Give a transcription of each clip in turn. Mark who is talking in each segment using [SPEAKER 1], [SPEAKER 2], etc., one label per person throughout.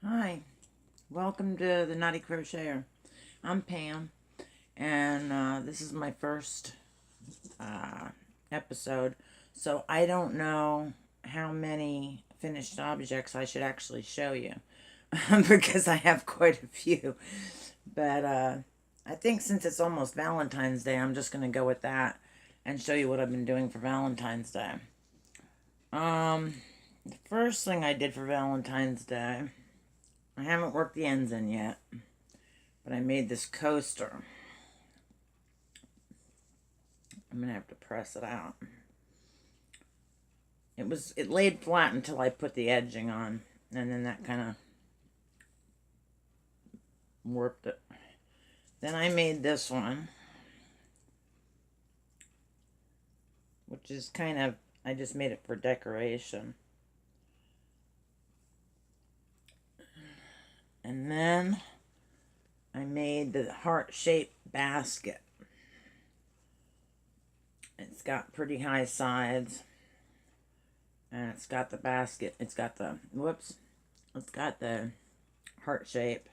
[SPEAKER 1] Hi, welcome to the Knotty Crocheter. I'm Pam, and this is my first episode, so I don't know how many finished objects I should actually show you because I have quite a few. But I think since it's almost Valentine's Day, I'm just going to go with that and show you what I've been doing for Valentine's Day. The first thing I did for Valentine's Day, I haven't worked the ends in yet, but I made this coaster. I'm gonna have to press it out. It laid flat until I put the edging on, and then that kind of warped it. Then I made this one, which is kind of, I just made it for decoration. And then I made the heart-shaped basket. It's got pretty high sides. And it's got the basket. It's got the, it's got the heart shape.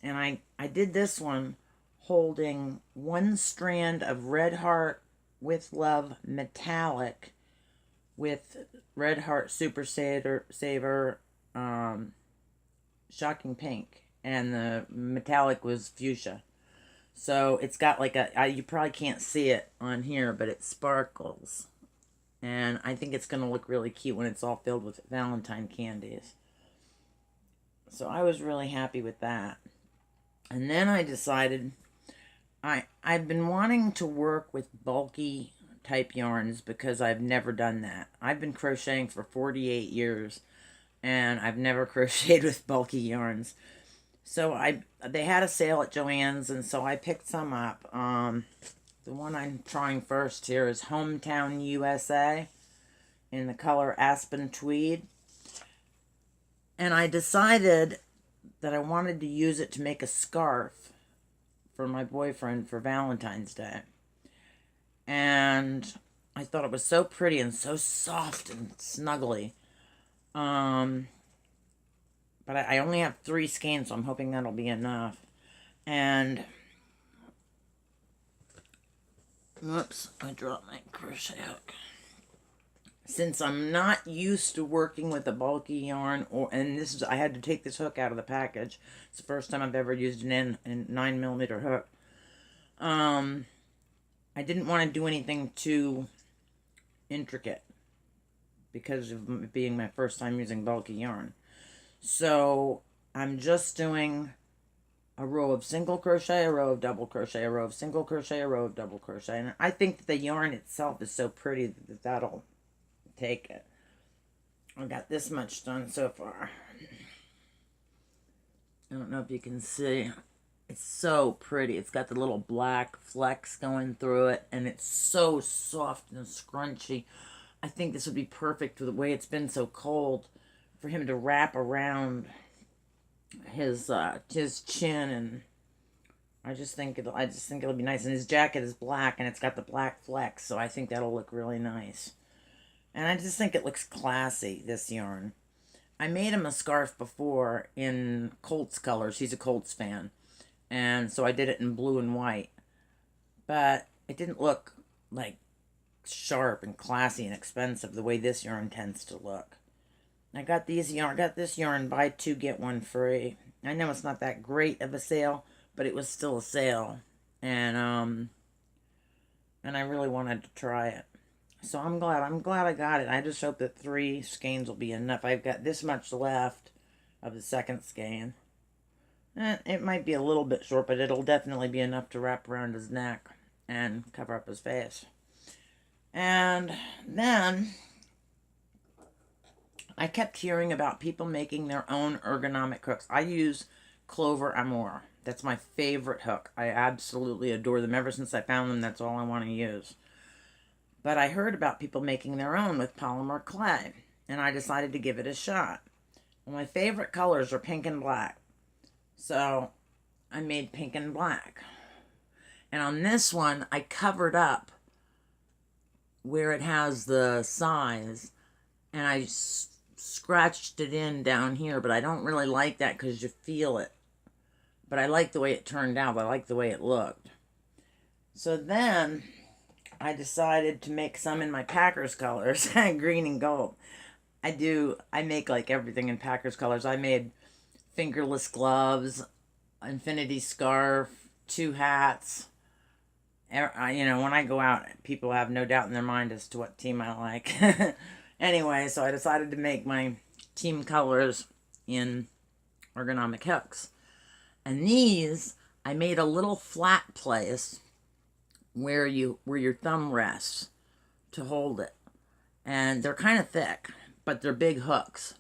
[SPEAKER 1] And I did this one holding one strand of Red Heart with Love metallic with Red Heart Super Saver Shocking Pink, and the metallic was fuchsia. So it's got like you probably can't see it on here, but it sparkles. And I think it's going to look really cute when it's all filled with Valentine candies. So I was really happy with that. And then I decided I've been wanting to work with bulky type yarns because I've never done that. I've been crocheting for 48 years and I've never crocheted with bulky yarns. So they had a sale at Joann's, and so I picked some up. The one I'm trying first here is Hometown USA in the color Aspen Tweed. And I decided that I wanted to use it to make a scarf for my boyfriend for Valentine's Day. And I thought it was so pretty and so soft and snuggly. But I only have 3 skeins, so I'm hoping that'll be enough. And, whoops, I dropped my crochet hook. Since I'm not used to working with a bulky yarn, I had to take this hook out of the package. It's the first time I've ever used an 9mm hook. I didn't want to do anything too intricate because of it being my first time using bulky yarn. So I'm just doing a row of single crochet, a row of double crochet, a row of single crochet, a row of double crochet. And I think that the yarn itself is so pretty that that'll take it. I got this much done so far. I don't know if you can see. It's so pretty. It's got the little black flecks going through it, and it's so soft and scrunchy. I think this would be perfect for the way it's been so cold for him to wrap around his chin, and I just think it'll be nice. And his jacket is black, and it's got the black flecks, so I think that'll look really nice. And I just think it looks classy, this yarn. I made him a scarf before in Colts colors. He's a Colts fan. And so I did it in blue and white. But it didn't look like sharp and classy and expensive the way this yarn tends to look. I got this yarn buy 2 get 1 free. I know it's not that great of a sale, but it was still a sale. And I really wanted to try it. So I'm glad I got it. I just hope that 3 skeins will be enough. I've got this much left of the second skein. It might be a little bit short, but it'll definitely be enough to wrap around his neck and cover up his face. And then I kept hearing about people making their own ergonomic hooks. I use Clover Amour. That's my favorite hook. I absolutely adore them. Ever since I found them, that's all I want to use. But I heard about people making their own with polymer clay, and I decided to give it a shot. Well, my favorite colors are pink and black. So I made pink and black. And on this one, I covered up where it has the size, and I scratched it in down here, but I don't really like that because you feel it. But I like the way it turned out. I like the way it looked. So then I decided to make some in my Packers colors, green and gold. I make like everything in Packers colors. I made fingerless gloves, infinity scarf, 2 hats. You know, when I go out, people have no doubt in their mind as to what team I like. Anyway, so I decided to make my team colors in ergonomic hooks. And these, I made a little flat place where your thumb rests to hold it. And they're kind of thick, but they're big hooks.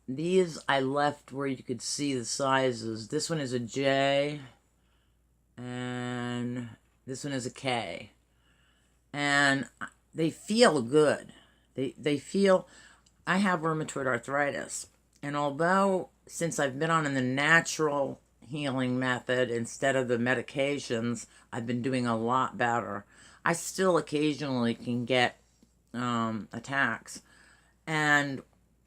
[SPEAKER 1] These I left where you could see the sizes. This one is a J, and this one is a K. And they feel good. They feel, I have rheumatoid arthritis. And although, since I've been on the natural healing method instead of the medications, I've been doing a lot better. I still occasionally can get attacks. And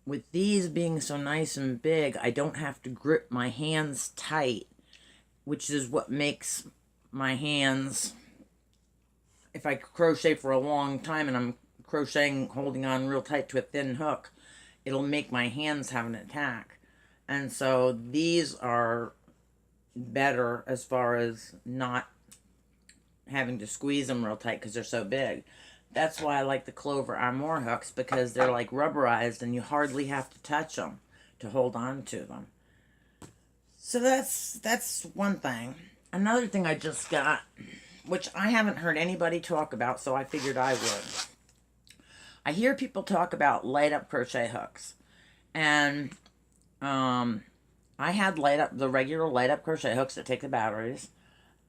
[SPEAKER 1] with these being so nice and big, I don't have to grip my hands tight, which is what makes my hands, if I crochet for a long time and I'm crocheting, holding on real tight to a thin hook, it'll make my hands have an attack. And so these are better as far as not having to squeeze them real tight because they're so big. That's why I like the Clover Armour hooks, because they're like rubberized and you hardly have to touch them to hold on to them. So that's one thing. Another thing I just got, which I haven't heard anybody talk about, so I figured I would. I hear people talk about light up crochet hooks. And I had the regular light up crochet hooks that take the batteries.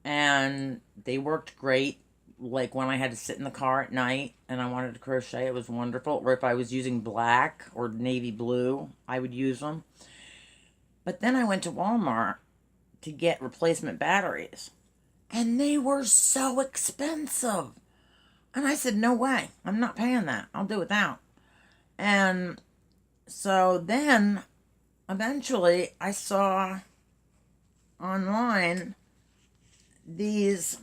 [SPEAKER 1] And they worked great. Like when I had to sit in the car at night and I wanted to crochet, it was wonderful. Or if I was using black or navy blue, I would use them. But then I went to Walmart to get replacement batteries. And they were so expensive. And I said, no way. I'm not paying that. I'll do without. And so then, eventually, I saw online these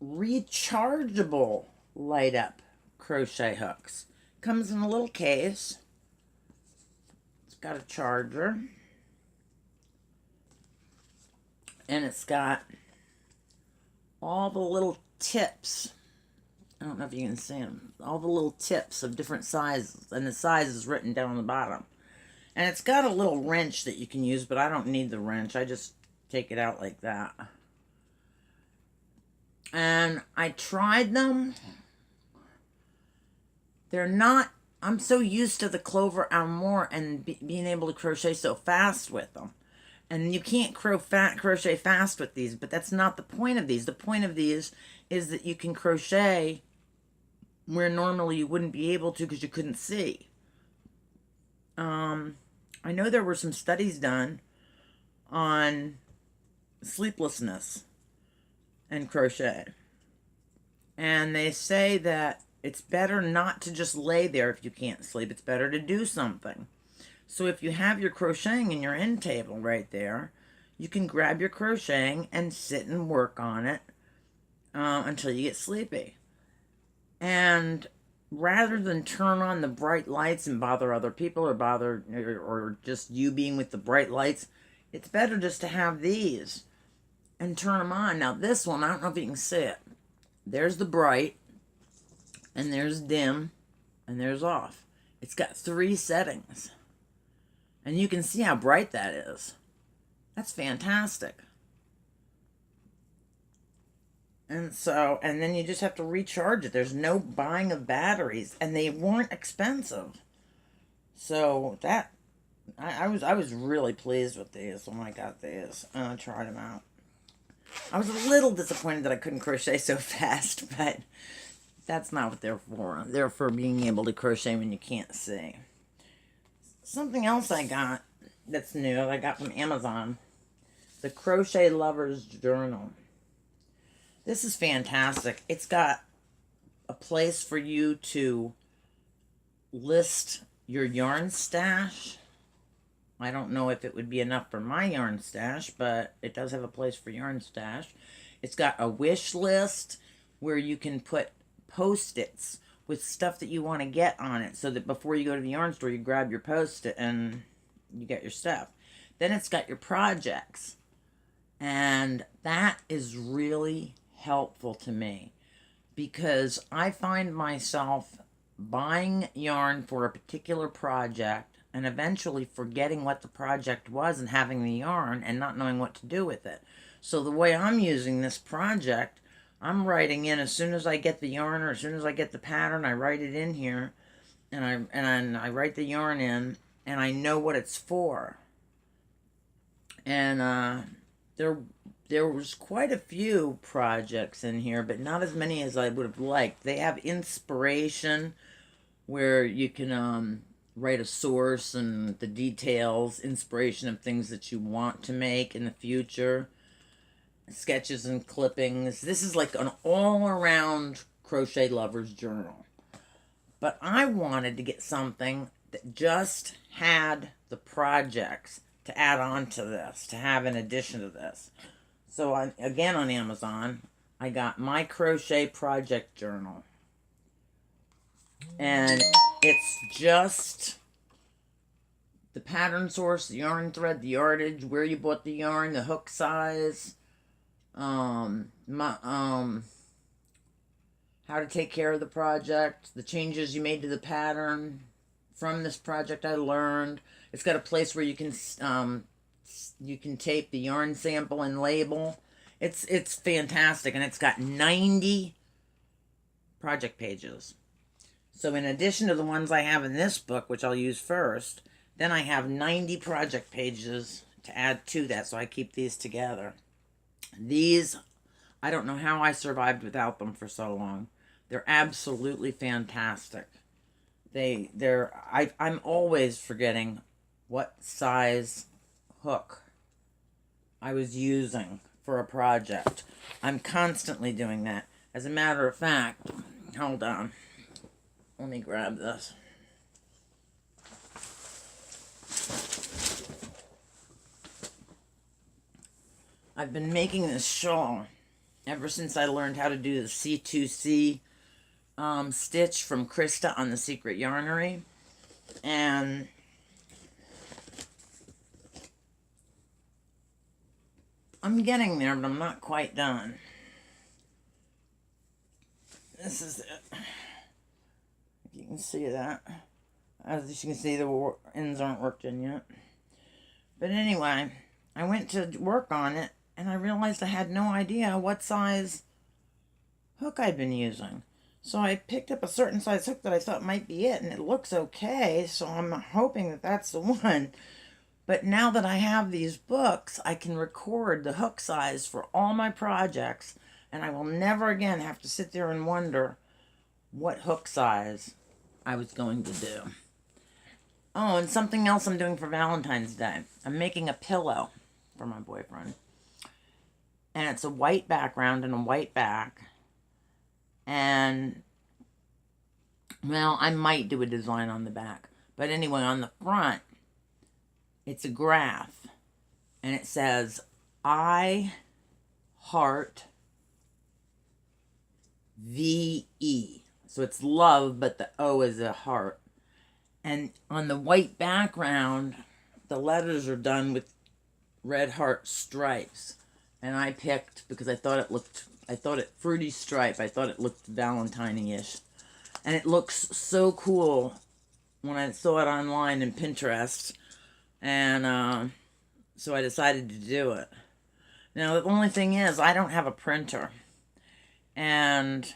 [SPEAKER 1] rechargeable light up crochet hooks. Comes in a little case. It's got a charger. And it's got all the little tips. I don't know if you can see them. All the little tips of different sizes. And the size is written down on the bottom. And it's got a little wrench that you can use, but I don't need the wrench. I just take it out like that. And I tried them. They're not, I'm so used to the Clover Armour and being able to crochet so fast with them. And you can't crochet fast with these, but that's not the point of these. The point of these is that you can crochet where normally you wouldn't be able to because you couldn't see. I know there were some studies done on sleeplessness and crochet. And they say that it's better not to just lay there if you can't sleep. It's better to do something. So if you have your crocheting in your end table right there, you can grab your crocheting and sit and work on it until you get sleepy. And rather than turn on the bright lights and bother other people or just you being with the bright lights, it's better just to have these and turn them on. Now this one, I don't know if you can see it. There's the bright, and there's dim, and there's off. It's got 3 settings. And you can see how bright that is. That's fantastic. And so, and then you just have to recharge it. There's no buying of batteries, and they weren't expensive. So that, I was really pleased with these when I got these and I tried them out. I was a little disappointed that I couldn't crochet so fast, but that's not what they're for. They're for being able to crochet when you can't see. Something else I got that's new, I got from Amazon, the Crochet Lover's Journal. This is fantastic. It's got a place for you to list your yarn stash. I don't know if it would be enough for my yarn stash, but it does have a place for yarn stash. It's got a wish list where you can put Post-its with stuff that you want to get on it, so that before you go to the yarn store, you grab your Post-it and you get your stuff. Then it's got your projects, and that is really helpful to me because I find myself buying yarn for a particular project and eventually forgetting what the project was and having the yarn and not knowing what to do with it. So the way I'm using this project, I'm writing in as soon as I get the yarn, or as soon as I get the pattern, I write it in here, and I write the yarn in, and I know what it's for. And there was quite a few projects in here, but not as many as I would have liked. They have inspiration, where you can write a source and the details, inspiration of things that you want to make in the future, sketches and clippings. This is like an all-around crochet lover's journal. But I wanted to get something that just had the projects to add on to this, to have in addition to this. So again, on Amazon, I got my crochet project journal. And it's just the pattern source, the yarn thread, the yardage, where you bought the yarn, the hook size, how to take care of the project, the changes you made to the pattern from this project I learned. It's got a place where you can tape the yarn sample and label. It's fantastic, and it's got 90 project pages. So in addition to the ones I have in this book, which I'll use first, then I have 90 project pages to add to that, so I keep these together. These, I don't know how I survived without them for so long. They're absolutely fantastic. I'm always forgetting what size hook I was using for a project. I'm constantly doing that. As a matter of fact, hold on. Let me grab this. I've been making this shawl ever since I learned how to do the C2C stitch from Krista on The Secret Yarnery. And I'm getting there, but I'm not quite done. This is it. You can see that. As you can see, the ends aren't worked in yet. But anyway, I went to work on it, and I realized I had no idea what size hook I'd been using. So I picked up a certain size hook that I thought might be it, and it looks okay, so I'm hoping that that's the one. But now that I have these books, I can record the hook size for all my projects, and I will never again have to sit there and wonder what hook size I was going to do. Oh, and something else I'm doing for Valentine's Day. I'm making a pillow for my boyfriend. And it's a white background and a white back. And, well, I might do a design on the back. But anyway, on the front, it's a graph. And it says, I heart VE. So it's love, but the O is a heart. And on the white background, the letters are done with red heart stripes. And I picked, because I thought it fruity stripe. I thought it looked Valentine-ish. And it looks so cool when I saw it online in Pinterest. And so I decided to do it. Now, the only thing is, I don't have a printer. And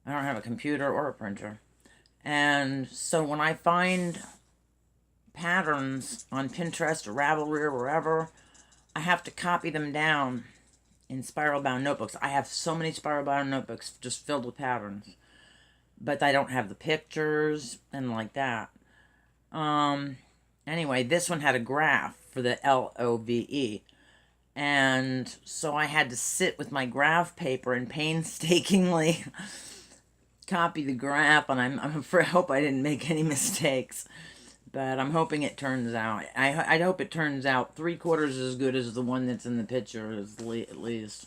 [SPEAKER 1] I don't have a computer or a printer. And so when I find patterns on Pinterest or Ravelry or wherever, I have to copy them down in spiral bound notebooks. I have so many spiral bound notebooks just filled with patterns. But I don't have the pictures and like that. Anyway, this one had a graph for the LOVE. And so I had to sit with my graph paper and painstakingly copy the graph, and I'm afraid, I hope I didn't make any mistakes. But I'm hoping it turns out. I hope it turns out 3/4 as good as the one that's in the picture, at least.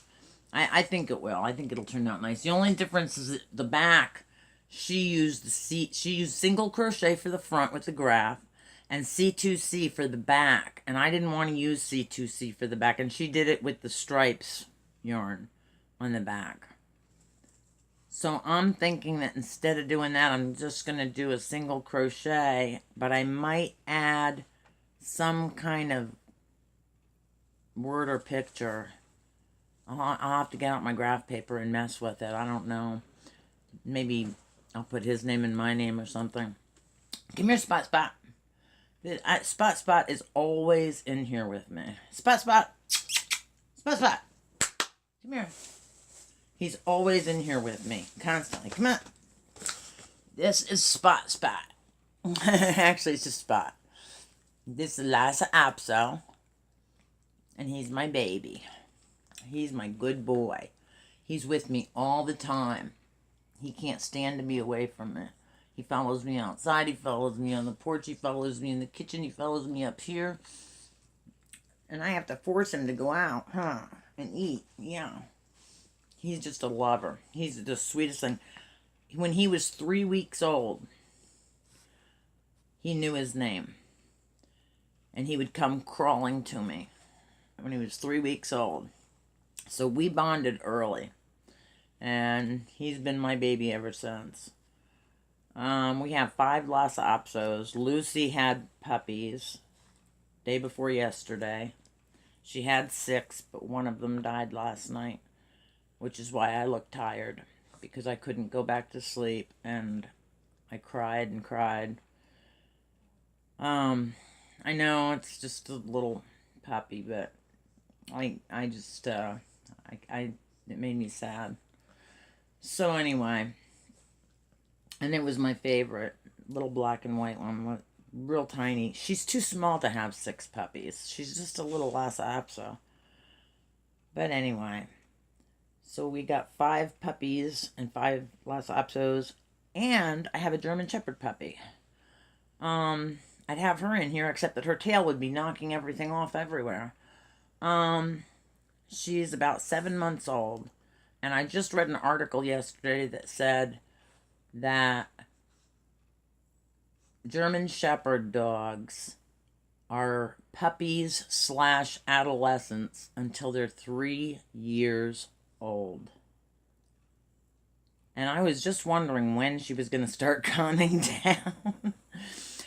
[SPEAKER 1] I think it will. I think it'll turn out nice. The only difference is the back. She used single crochet for the front with the graph, and C2C for the back. And I didn't want to use C2C for the back, and she did it with the stripes yarn on the back. So I'm thinking that instead of doing that, I'm just going to do a single crochet, but I might add some kind of word or picture. I'll have to get out my graph paper and mess with it. I don't know. Maybe I'll put his name and my name or something. Come here, Spot Spot. Spot Spot is always in here with me. Spot Spot. Spot Spot. Come here. He's always in here with me, constantly. Come on. This is Spot Spot. Actually, it's just Spot. This is Lhasa Apso. And he's my baby. He's my good boy. He's with me all the time. He can't stand to be away from me. He follows me outside. He follows me on the porch. He follows me in the kitchen. He follows me up here. And I have to force him to go out, and eat. Yeah. He's just a lover. He's the sweetest thing. When he was 3 weeks old, he knew his name. And he would come crawling to me when he was 3 weeks old. So we bonded early. And he's been my baby ever since. We have 5 Lhasa Apsos. Lucy had puppies day before yesterday. She had 6, but one of them died last night. Which is why I look tired, because I couldn't go back to sleep, and I cried and cried. I know it's just a little puppy, but it made me sad. So anyway, and it was my favorite, little black and white one, real tiny. She's too small to have 6 puppies. She's just a little Lhasa Apso. But anyway. So we got 5 puppies and 5 Lhasa Apsos, and I have a German Shepherd puppy. I'd have her in here, except that her tail would be knocking everything off everywhere. She's about 7 months old, and I just read an article yesterday that said that German Shepherd dogs are puppies / adolescents until they're 3 years old. And I was just wondering when she was going to start calming down.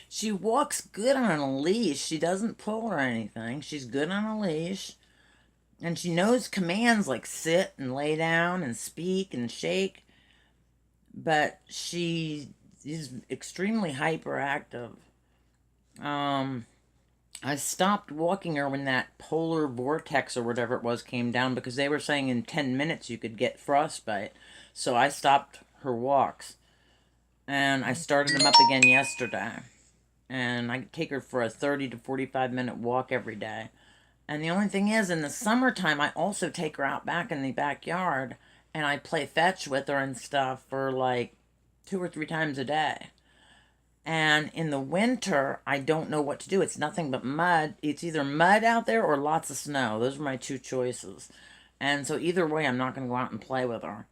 [SPEAKER 1] She walks good on a leash. She doesn't pull or anything. She's good on a leash. And she knows commands like sit and lay down and speak and shake. But she is extremely hyperactive. I stopped walking her when that polar vortex or whatever it was came down, because they were saying in 10 minutes you could get frostbite. So I stopped her walks. And I started them up again yesterday. And I take her for a 30 to 45 minute walk every day. And the only thing is, in the summertime, I also take her out back in the backyard. And I play fetch with her and stuff for like 2 or 3 times a day. And in the winter, I don't know what to do. It's nothing but mud. It's either mud out there or lots of snow. Those are my 2 choices. And so either way, I'm not going to go out and play with her.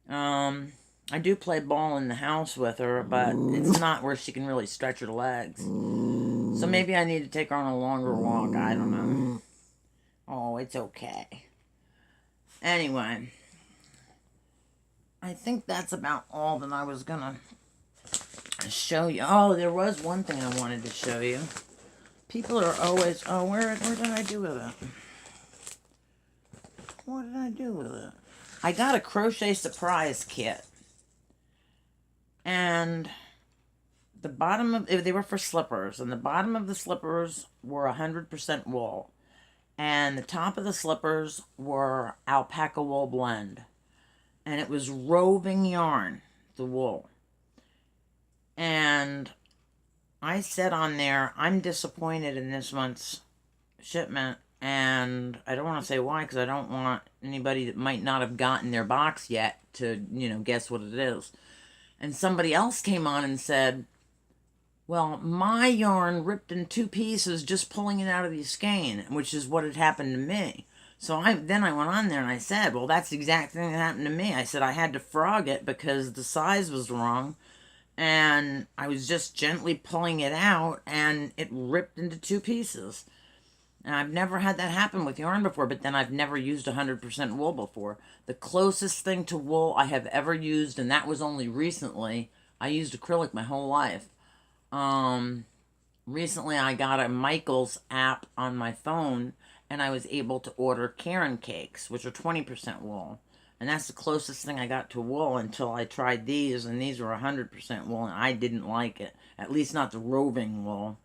[SPEAKER 1] I do play ball in the house with her, but it's not where she can really stretch her legs. So maybe I need to take her on a longer walk. I don't know. Oh, it's okay. Anyway, I think that's about all that I was going to show you. Oh, there was one thing I wanted to show you. People are always, oh, where did I do with it? What did I do with it? I got a crochet surprise kit. And the bottom of, they were for slippers, and the bottom of the slippers were 100% wool. And the top of the slippers were alpaca wool blend. And it was roving yarn, the wool. And I said on there, I'm disappointed in this month's shipment. And I don't want to say why, because I don't want anybody that might not have gotten their box yet to, guess what it is. And somebody else came on and said, well, my yarn ripped in two pieces just pulling it out of the skein, which is what had happened to me. So then I went on there and I said, well, that's the exact thing that happened to me. I said I had to frog it because the size was wrong. And I was just gently pulling it out and it ripped into two pieces. And I've never had that happen with yarn before, but then I've never used 100% wool before. The closest thing to wool I have ever used, and that was only recently, I used acrylic my whole life. Recently I got a Michaels app on my phone, and I was able to order Karen cakes, which are 20% wool. And that's the closest thing I got to wool until I tried these, and these were 100% wool, and I didn't like it. At least not the roving wool.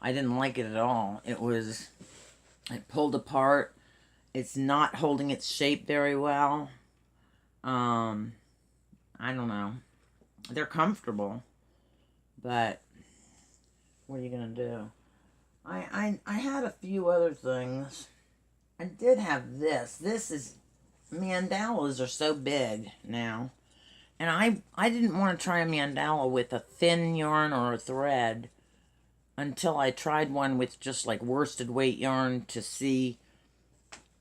[SPEAKER 1] I didn't like it at all. It pulled apart. It's not holding its shape very well. I don't know. They're comfortable, but what are you gonna do? I had a few other things. I did have this. Mandalas are so big now. And I didn't want to try a mandala with a thin yarn or a thread until I tried one with just like worsted weight yarn to see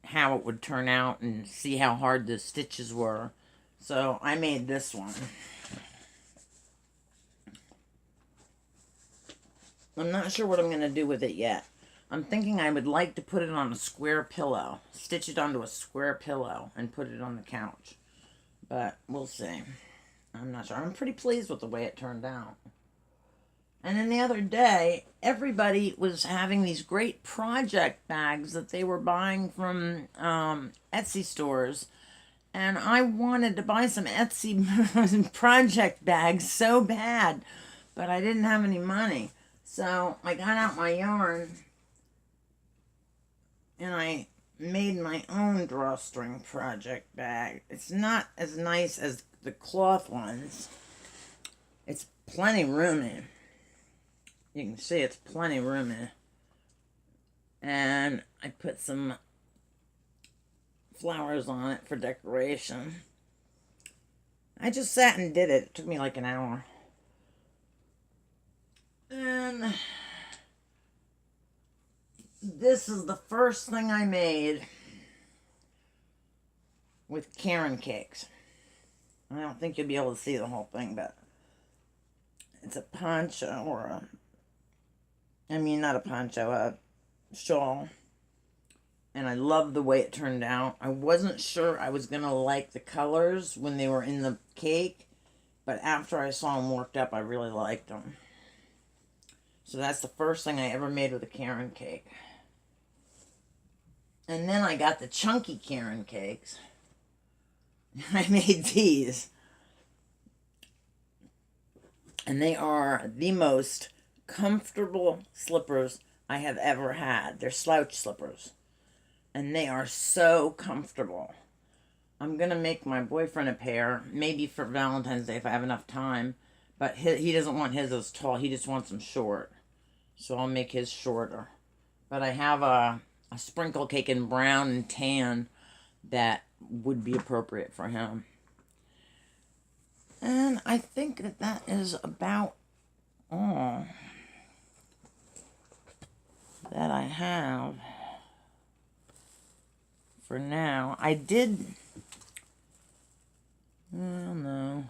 [SPEAKER 1] how it would turn out and see how hard the stitches were. So I made this one. I'm not sure what I'm going to do with it yet. I'm thinking I would like to put it on a square pillow. Stitch it onto a square pillow and put it on the couch. But we'll see. I'm not sure. I'm pretty pleased with the way it turned out. And then the other day, everybody was having these great project bags that they were buying from Etsy stores. And I wanted to buy some Etsy project bags so bad, but I didn't have any money. So I got out my yarn and I made my own drawstring project bag. It's not as nice as the cloth ones. It's plenty roomy. You can see it's plenty roomy. And I put some flowers on it for decoration. I just sat and did it. It took me like an hour. And this is the first thing I made with Karen cakes. I don't think you'll be able to see the whole thing, but it's a poncho or not a poncho, a shawl. And I love the way it turned out. I wasn't sure I was going to like the colors when they were in the cake, but after I saw them worked up, I really liked them. So that's the first thing I ever made with a Karen cake. And then I got the chunky Karen cakes. I made these. And they are the most comfortable slippers I have ever had. They're slouch slippers. And they are so comfortable. I'm going to make my boyfriend a pair, maybe for Valentine's Day if I have enough time. But he doesn't want his as tall. He just wants them short. So I'll make his shorter. But I have a sprinkle cake in brown and tan that would be appropriate for him. And I think that is about all that I have for now. I don't know.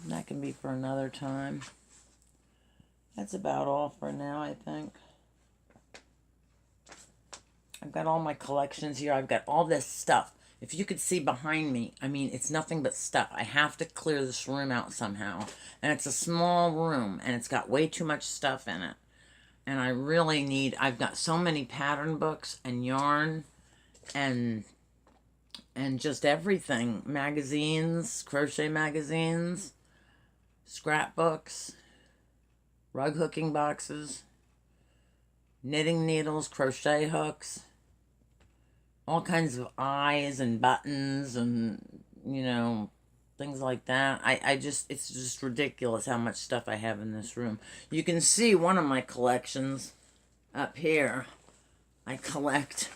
[SPEAKER 1] That can be for another time. That's about all for now, I think. I've got all my collections here. I've got all this stuff. If you could see behind me, it's nothing but stuff. I have to clear this room out somehow. And it's a small room, and it's got way too much stuff in it. And I really need, I've got so many pattern books and yarn and just everything. Magazines, crochet magazines, scrapbooks, rug hooking boxes, knitting needles, crochet hooks, all kinds of eyes and buttons and, things like that. It's just ridiculous how much stuff I have in this room. You can see one of my collections up here. I collect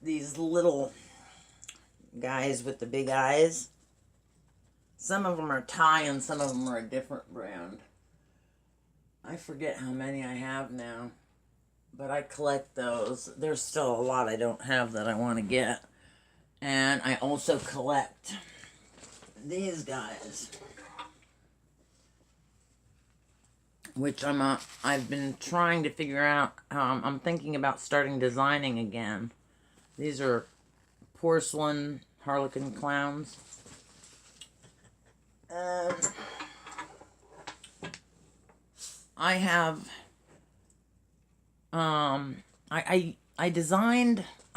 [SPEAKER 1] these little guys with the big eyes. Some of them are Thai and some of them are a different brand. I forget how many I have now, but I collect those. There's still a lot I don't have that I want to get. And I also collect these guys, which I've been trying to figure out. I'm thinking about starting designing again. These are porcelain harlequin clowns. I have, I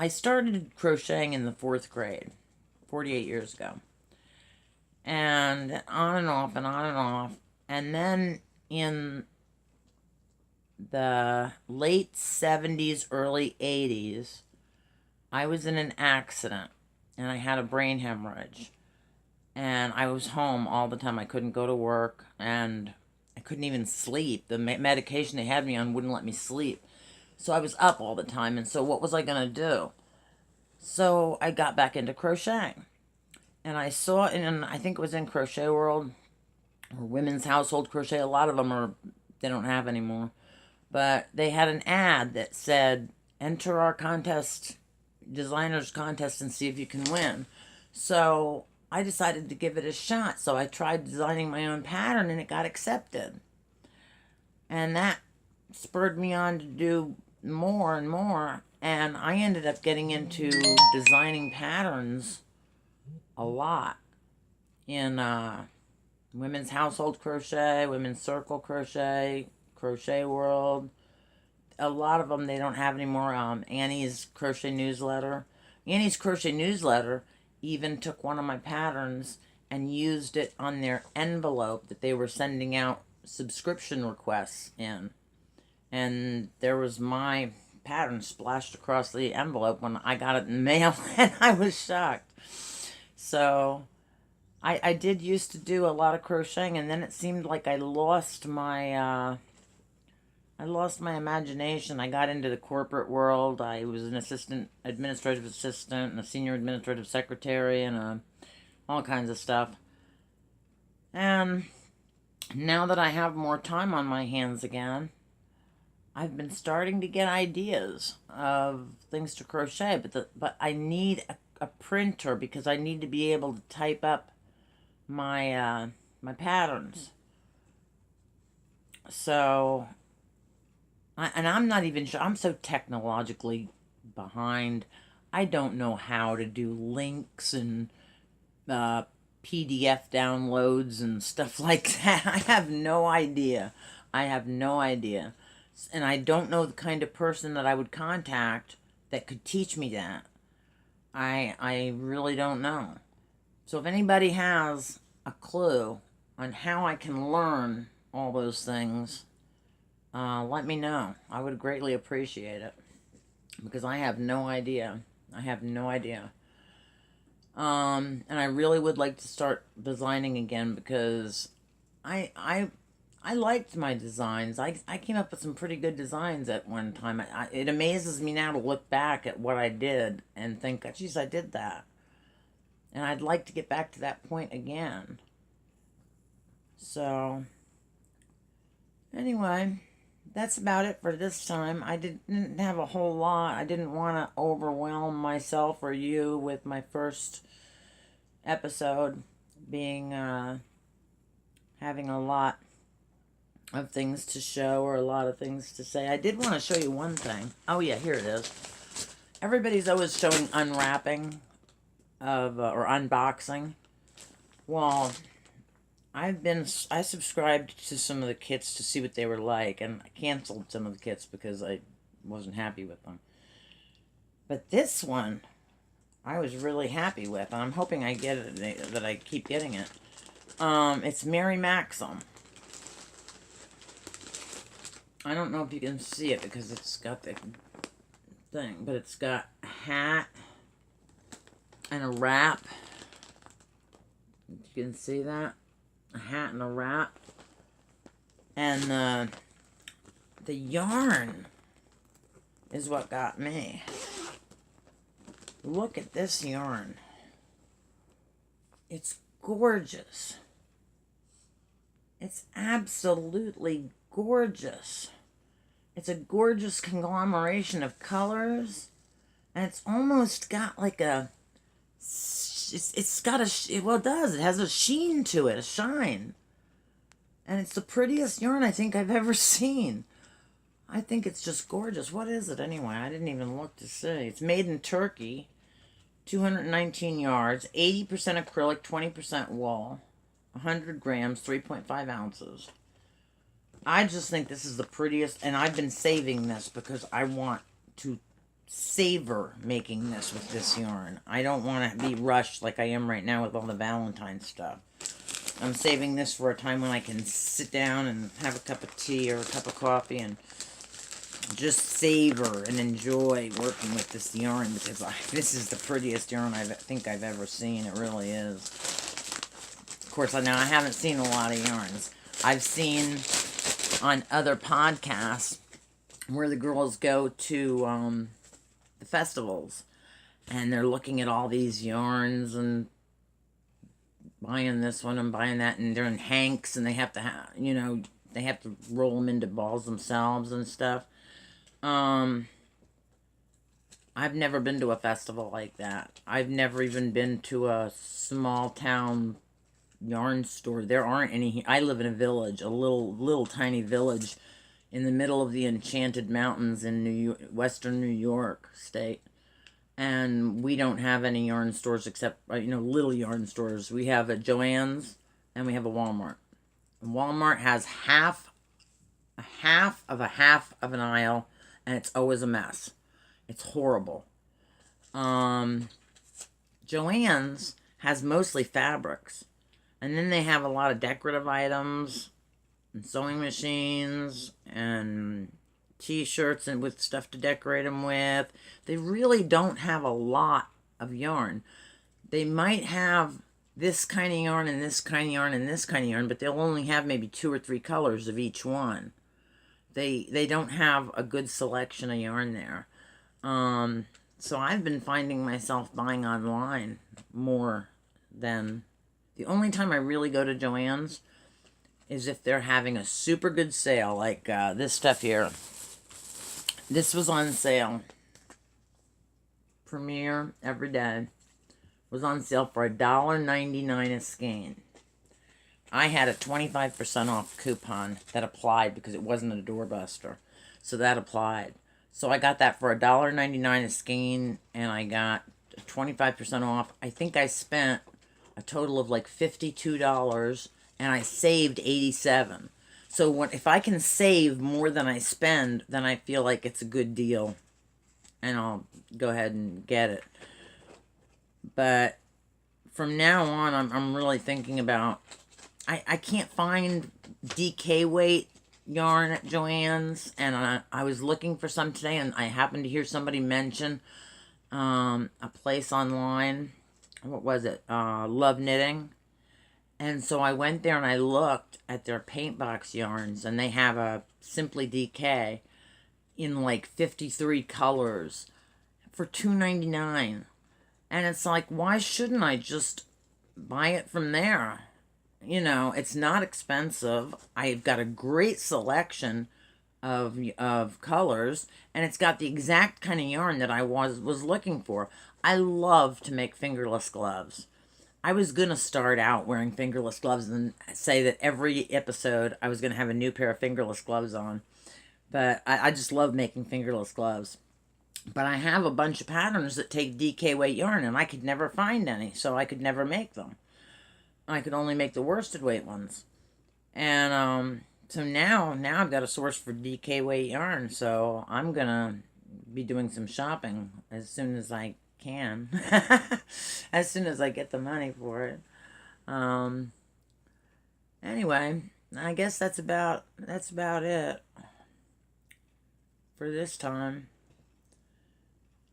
[SPEAKER 1] started crocheting in the 4th grade, 48 years ago. And on and off and on and off. And then in the late 70s, early 80s, I was in an accident and I had a brain hemorrhage. And I was home all the time. I couldn't go to work and I couldn't even sleep. The medication they had me on wouldn't let me sleep. So I was up all the time. And so what was I going to do? So I got back into crocheting. And I saw, and I think it was in Crochet World, or Women's Household Crochet. A lot of them they don't have anymore. But they had an ad that said, enter our contest, designers contest, and see if you can win. So I decided to give it a shot. So I tried designing my own pattern and it got accepted. And that spurred me on to do more and more. And I ended up getting into designing patterns a lot in Women's Household Crochet, Women's Circle Crochet, Crochet World. A lot of them they don't have anymore. Annie's Crochet Newsletter. Annie's Crochet Newsletter even took one of my patterns and used it on their envelope that they were sending out subscription requests in. And there was my pattern splashed across the envelope when I got it in the mail, and I was shocked. So I did used to do a lot of crocheting, and then it seemed like I lost my imagination. I got into the corporate world. I was an administrative assistant, and a senior administrative secretary, and all kinds of stuff. And now that I have more time on my hands again, I've been starting to get ideas of things to crochet, but I need a printer because I need to be able to type up my my patterns. So, I'm not even sure. I'm so technologically behind. I don't know how to do links and PDF downloads and stuff like that. I have no idea. I have no idea. And I don't know the kind of person that I would contact that could teach me that. I really don't know. So if anybody has a clue on how I can learn all those things, let me know. I would greatly appreciate it. Because I have no idea. I have no idea. And I really would like to start designing again because I liked my designs. I came up with some pretty good designs at one time. It amazes me now to look back at what I did and think, geez, I did that. And I'd like to get back to that point again. So, anyway, that's about it for this time. I didn't have a whole lot. I didn't want to overwhelm myself or you with my first episode being, having a lot of things to show or a lot of things to say. I did want to show you one thing. Oh yeah, here it is. Everybody's always showing unwrapping of or unboxing. Well, I subscribed to some of the kits to see what they were like, and I canceled some of the kits because I wasn't happy with them. But this one I was really happy with, and I'm hoping I get it, that I keep getting it. It's Mary Maxim. I don't know if you can see it because it's got the thing, but it's got a hat and a wrap. You can see that? A hat and a wrap. And the yarn is what got me. Look at this yarn. It's gorgeous. It's absolutely gorgeous. It's a gorgeous conglomeration of colors. And it's almost got like a... It's got a... Well, it does. It has a sheen to it, a shine. And it's the prettiest yarn I think I've ever seen. I think it's just gorgeous. What is it anyway? I didn't even look to see. It's made in Turkey. 219 yards. 80% acrylic, 20% wool. 100 grams, 3.5 ounces. I just think this is the prettiest. And I've been saving this because I want to savor making this with this yarn. I don't want to be rushed like I am right now with all the Valentines stuff. I'm saving this for a time when I can sit down and have a cup of tea or a cup of coffee and just savor and enjoy working with this yarn, because this is the prettiest yarn I think I've ever seen. It really is. Of course, now I haven't seen a lot of yarns. I've seen on other podcasts where the girls go to the festivals and they're looking at all these yarns and buying this one and buying that, and they're in hanks and they have to have, they have to roll them into balls themselves and stuff. I've never been to a festival like that. I've never even been to a small town yarn store. There aren't any here. I live in a village, a little tiny village in the middle of the Enchanted Mountains in Western New York state. And we don't have any yarn stores except, little yarn stores. We have a Joann's and we have a Walmart. And Walmart has half of an aisle, and it's always a mess. It's horrible. Joann's has mostly fabrics. And then they have a lot of decorative items and sewing machines and t-shirts and with stuff to decorate them with. They really don't have a lot of yarn. They might have this kind of yarn and this kind of yarn and this kind of yarn, but they'll only have maybe 2 or 3 colors of each one. They don't have a good selection of yarn there. So I've been finding myself buying online more than... The only time I really go to Joann's is if they're having a super good sale, like this stuff here. This was on sale. Premier every day was on sale for $1.99 a skein. I had a 25% off coupon that applied because it wasn't a doorbuster. So that applied. So I got that for $1.99 a skein, and I got 25% off. I think I spent a total of like $52, and I saved $87. So if I can save more than I spend, then I feel like it's a good deal, and I'll go ahead and get it. But from now on, I'm really thinking about... I can't find DK weight yarn at Joann's, and I was looking for some today, and I happened to hear somebody mention a place online. What was it? Love Knitting. And so I went there and I looked at their paint box yarns, and they have a Simply DK in like 53 colors for $2.99. And it's like, why shouldn't I just buy it from there? It's not expensive. I've got a great selection of colors, and it's got the exact kind of yarn that I was looking for. I love to make fingerless gloves. I was going to start out wearing fingerless gloves and say that every episode I was going to have a new pair of fingerless gloves on. But I just love making fingerless gloves. But I have a bunch of patterns that take DK weight yarn, and I could never find any, so I could never make them. I could only make the worsted weight ones. And so now I've got a source for DK weight yarn, so I'm going to be doing some shopping as soon as I can. As soon as I get the money for it. Anyway, I guess that's about it for this time.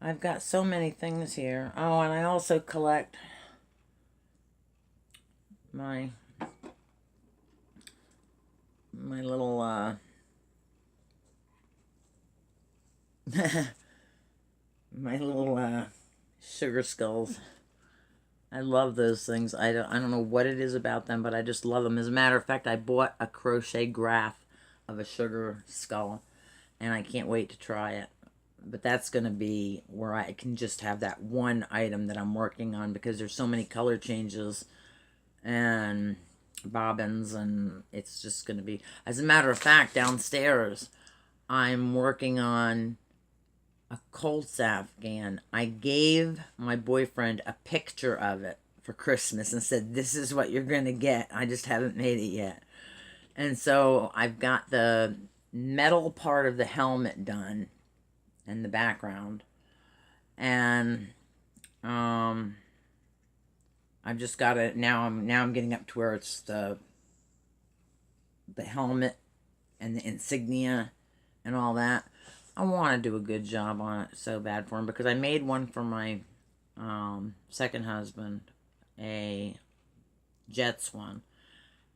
[SPEAKER 1] I've got so many things here. Oh, and I also collect my little my little sugar skulls. I love those things. I don't know what it is about them, but I just love them. As a matter of fact, I bought a crochet graph of a sugar skull, and I can't wait to try it. But that's going to be where I can just have that one item that I'm working on, because there's so many color changes and bobbins, and it's just going to be... As a matter of fact, downstairs, I'm working on a Colts Afghan. I gave my boyfriend a picture of it for Christmas and said, this is what you're going to get. I just haven't made it yet. And so I've got the metal part of the helmet done and the background. And I've just got it now. I'm getting up to where it's the helmet and the insignia and all that. I want to do a good job on it so bad for him, because I made one for my second husband, a Jets one.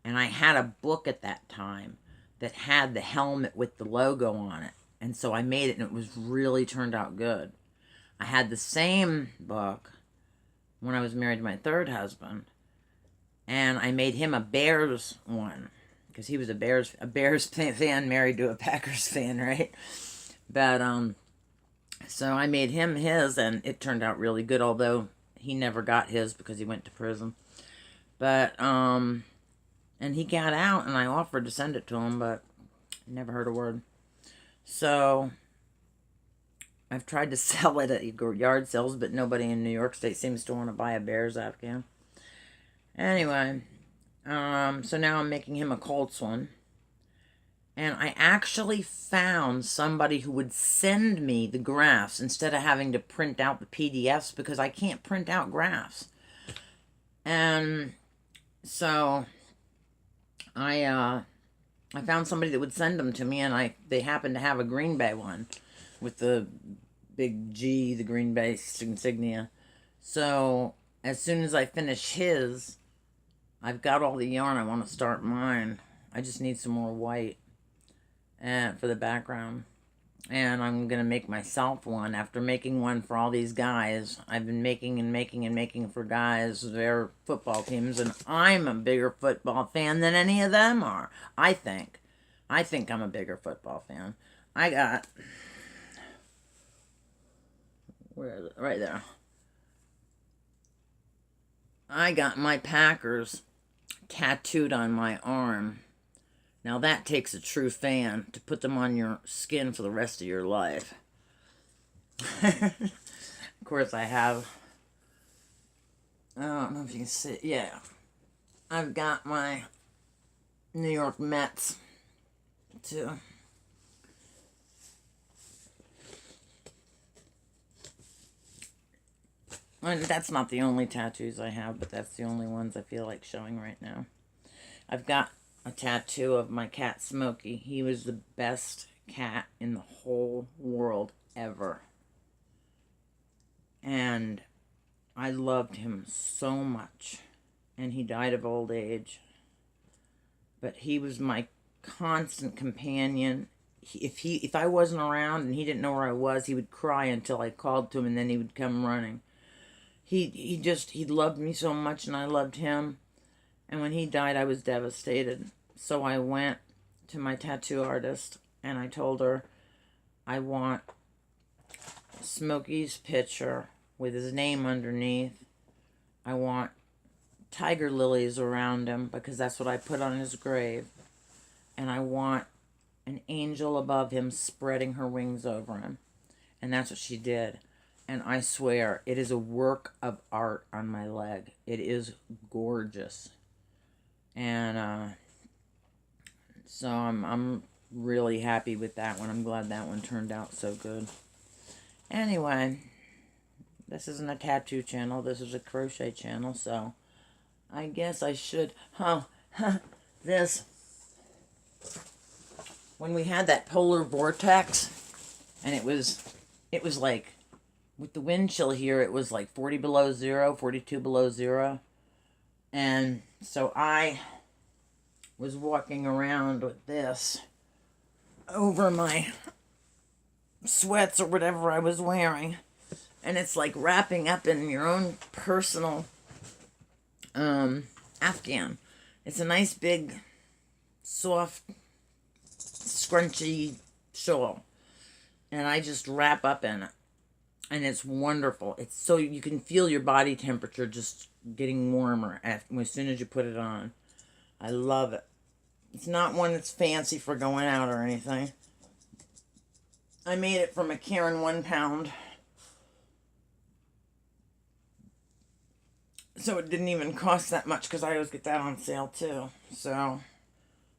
[SPEAKER 1] And I had a book at that time that had the helmet with the logo on it. And so I made it, and it was really turned out good. I had the same book when I was married to my third husband, and I made him a Bears one, because he was a Bears fan married to a Packers fan, right? But so I made him his, and it turned out really good, although he never got his because he went to prison. But and he got out, and I offered to send it to him, but never heard a word. So I've tried to sell it at yard sales, but nobody in New York State seems to want to buy a Bears Afghan. Anyway, so now I'm making him a Colts one. And I actually found somebody who would send me the graphs instead of having to print out the PDFs, because I can't print out graphs. And so I found somebody that would send them to me, and they happened to have a Green Bay one with the big G, the Green Bay insignia. So as soon as I finish his, I've got all the yarn. I want to start mine. I just need some more white and for the background. And I'm going to make myself one. After making one for all these guys, I've been making and making and making for guys, their football teams, and I'm a bigger football fan than any of them are. I think I'm a bigger football fan. I got... Where is it? Right there. I got my Packers tattooed on my arm. Now that takes a true fan to put them on your skin for the rest of your life. Of course I have... I don't know if you can see... Yeah. I've got my New York Mets too. And that's not the only tattoos I have, but that's the only ones I feel like showing right now. I've got a tattoo of my cat Smokey. He was the best cat in the whole world ever. And I loved him so much. And he died of old age. But he was my constant companion. If I wasn't around and he didn't know where I was, he would cry until I called to him, and then he would come running. He loved me so much, and I loved him. And when he died, I was devastated. So I went to my tattoo artist, and I told her, I want Smokey's picture with his name underneath. I want tiger lilies around him, because that's what I put on his grave. And I want an angel above him spreading her wings over him. And that's what she did. And I swear, it is a work of art on my leg. It is gorgeous. And so I'm really happy with that one. I'm glad that one turned out so good. Anyway, this isn't a tattoo channel. This is a crochet channel. So I guess I should... this... When we had that polar vortex, and it was like... With the wind chill here, it was like 40 below zero, 42 below zero. And so I was walking around with this over my sweats or whatever I was wearing. And it's like wrapping up in your own personal Afghan. It's a nice big, soft, scrunchy shawl. And I just wrap up in it. And it's wonderful. It's so you can feel your body temperature just getting warmer as soon as you put it on. I love it. It's not one that's fancy for going out or anything. I made it from a Karen 1 pound. So it didn't even cost that much because I always get that on sale too. So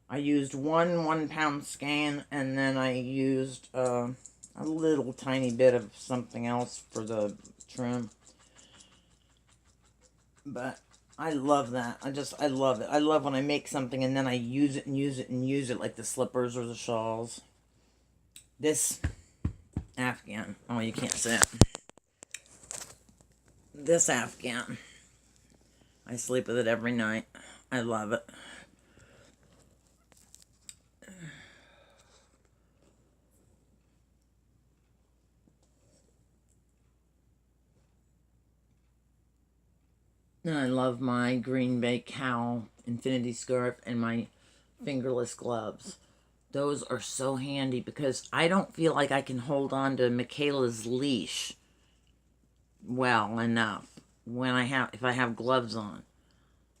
[SPEAKER 1] I used one 1 pound skein, and then I used a little tiny bit of something else for the trim. But I love that. I love it. I love when I make something and then I use it and use it and use it, like the slippers or the shawls. This Afghan. Oh, you can't see it. This Afghan. I sleep with it every night. I love it. And I love my Green Bay cow infinity scarf and my fingerless gloves. Those are so handy because I don't feel like I can hold on to Michaela's leash well enough if I have gloves on.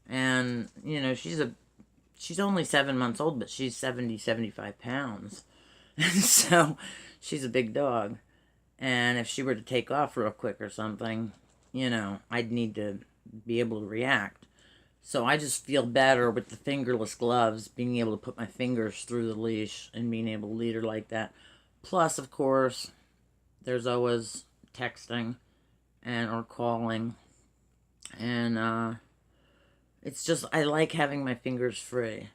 [SPEAKER 1] And, you know, she's only 7 months old, but she's 75 pounds. And so she's a big dog. And if she were to take off real quick or something, you know, I'd need to be able to react. So I just feel better with the fingerless gloves, being able to put my fingers through the leash and being able to lead her like that. Plus, of course, there's always texting or calling. And it's just, I like having my fingers free.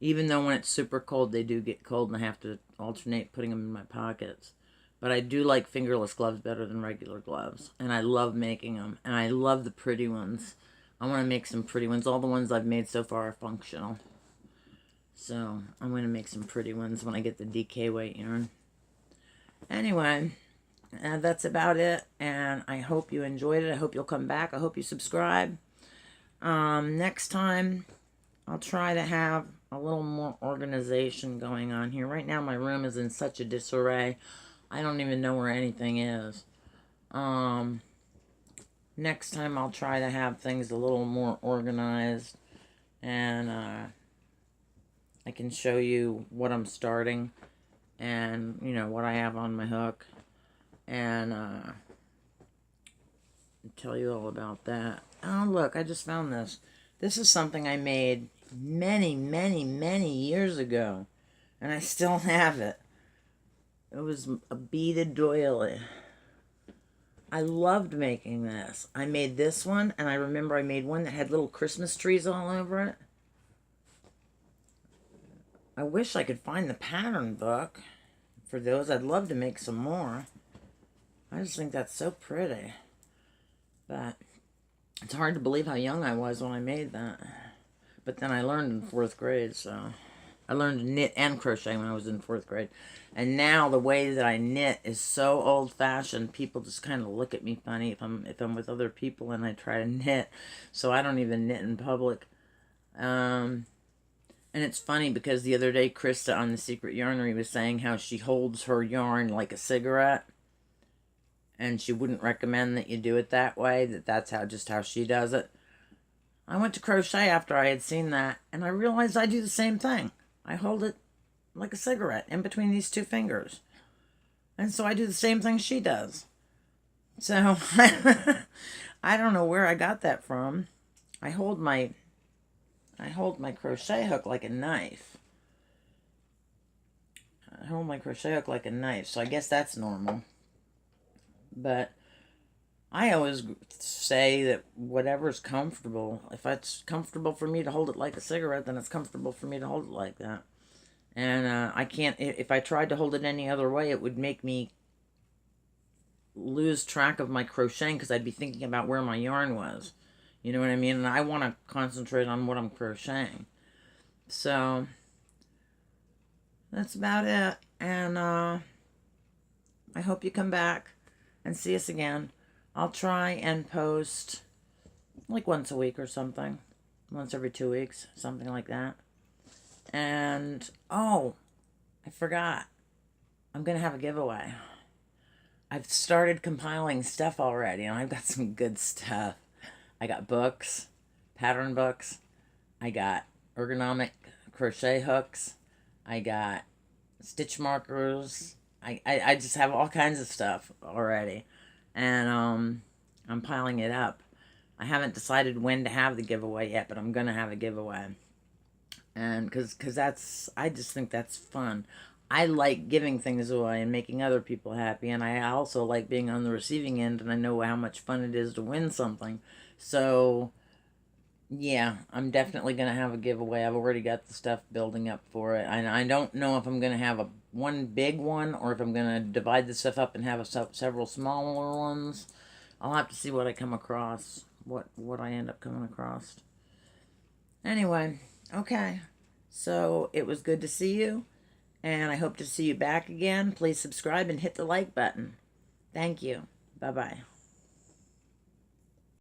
[SPEAKER 1] Even though when it's super cold, they do get cold and I have to alternate putting them in my pockets. But I do like fingerless gloves better than regular gloves. And I love making them. And I love the pretty ones. I want to make some pretty ones. All the ones I've made so far are functional. So I'm going to make some pretty ones when I get the DK weight yarn. Anyway, that's about it. And I hope you enjoyed it. I hope you'll come back. I hope you subscribe. Next time, I'll try to have a little more organization going on here. Right now, my room is in such a disarray. I don't even know where anything is. Next time I'll try to have things a little more organized. And, I can show you what I'm starting. And, you know, what I have on my hook. And, tell you all about that. Oh, look, I just found this. This is something I made many, many, many years ago. And I still have it. It was a beaded doily. I loved making this. I made this one, and I remember I made one that had little Christmas trees all over it. I wish I could find the pattern book for those. I'd love to make some more. I just think that's so pretty. But it's hard to believe how young I was when I made that. But then I learned in 4th grade, so... I learned to knit and crochet when I was in 4th grade. And now the way that I knit is so old-fashioned. People just kind of look at me funny if I'm with other people and I try to knit. So I don't even knit in public. And it's funny because the other day Krista on The Secret Yarnery was saying how she holds her yarn like a cigarette. And she wouldn't recommend that you do it that way. That's just how she does it. I went to crochet after I had seen that. And I realized I do the same thing. I hold it like a cigarette in between these two fingers. And so I do the same thing she does. So, I don't know where I got that from. I hold my crochet hook like a knife. I hold my crochet hook like a knife, so I guess that's normal. But I always say that whatever's comfortable, if it's comfortable for me to hold it like a cigarette, then it's comfortable for me to hold it like that. And I can't, if I tried to hold it any other way, it would make me lose track of my crocheting because I'd be thinking about where my yarn was. You know what I mean? And I want to concentrate on what I'm crocheting. So, that's about it. And I hope you come back and see us again. I'll try and post like once a week or something. once every 2 weeks, something like that. And, oh, I forgot. I'm going to have a giveaway. I've started compiling stuff already, and I've got some good stuff. I got books, pattern books. I got ergonomic crochet hooks. I got stitch markers. I just have all kinds of stuff already. And I'm piling it up. I haven't decided when to have the giveaway yet, but I'm going to have a giveaway. And because I just think that's fun. I like giving things away and making other people happy, and I also like being on the receiving end, and I know how much fun it is to win something. So, yeah, I'm definitely going to have a giveaway. I've already got the stuff building up for it. I don't know if I'm going to have one big one or if I'm going to divide the stuff up and have several smaller ones. I'll have to see what I come across, what I end up coming across. Anyway, okay. So, it was good to see you. And I hope to see you back again. Please subscribe and hit the like button. Thank you. Bye-bye.